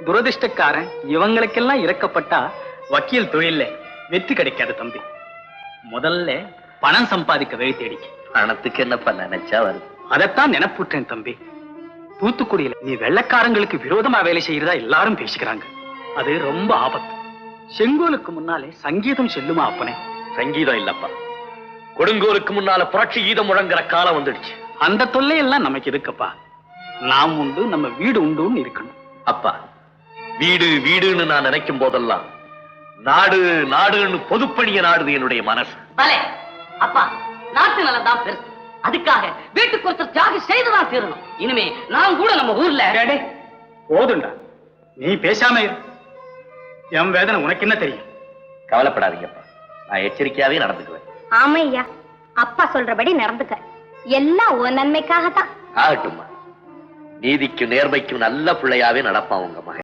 துரதிருஷ்டக்காரன் இவங்களுக்கெல்லாம் இறக்கப்பட்டா வக்கீல் தொழில வெற்றி கிடைக்காது தம்பி. முதல்ல பணம் சம்பாதிக்க வழி தேடிக்க. பணத்துக்கு என்னப்பா நினைச்சா வருது. அதைத்தான் நினைப்புட்டேன் தம்பி. தூத்துக்குடியில நீ வெள்ளக்காரங்களுக்கு விரோதமா வேலை செய்யறதா எல்லாரும் பேசிக்கிறாங்க. அது ரொம்ப ஆபத்து. செங்கோலுக்கு முன்னாலே சங்கீதம் செல்லுமா அப்பனே? சங்கீதம் இல்லப்பா, கொடுங்கோலுக்கு முன்னால புரட்சி கீதம் முழங்குற காலம் வந்துடுச்சு. அந்த தொல்லையெல்லாம் நமக்கு இருக்குப்பா. நாம் உண்டு, நம்ம வீடு உண்டுன்னு இருக்கணும். அப்பா, வீடு வீடுன்னு நான் நினைக்கும் போதெல்லாம் நாடு நாடுன்னு பொதுப்பணிய நாடுது என்னுடைய மனசு. அப்பா, நாட்டு நலம் தான் பெருசு. அதுக்காக வீட்டுக்கு ஒருத்தர் தியாகம் செய்துதான் தீரணும். இனிமே நான் கூட நம்ம ஊர்ல போதுண்டா, நீ பேசாம இரு. என் வேதனை உனக்கு என்ன தெரியும்? கவலைப்படாதீங்கப்பா, நான் எச்சரிக்கையாவே நடந்துக்குவேன். ஆமையா, அப்பா சொல்றபடி நடந்துக்க. எல்லாம் உன் நன்மைக்காகத்தான். ஆகட்டும்மா, நீதிக்கும் நேர்மைக்கும் நல்ல பிள்ளையாவே நடப்பான் உங்க மகன்.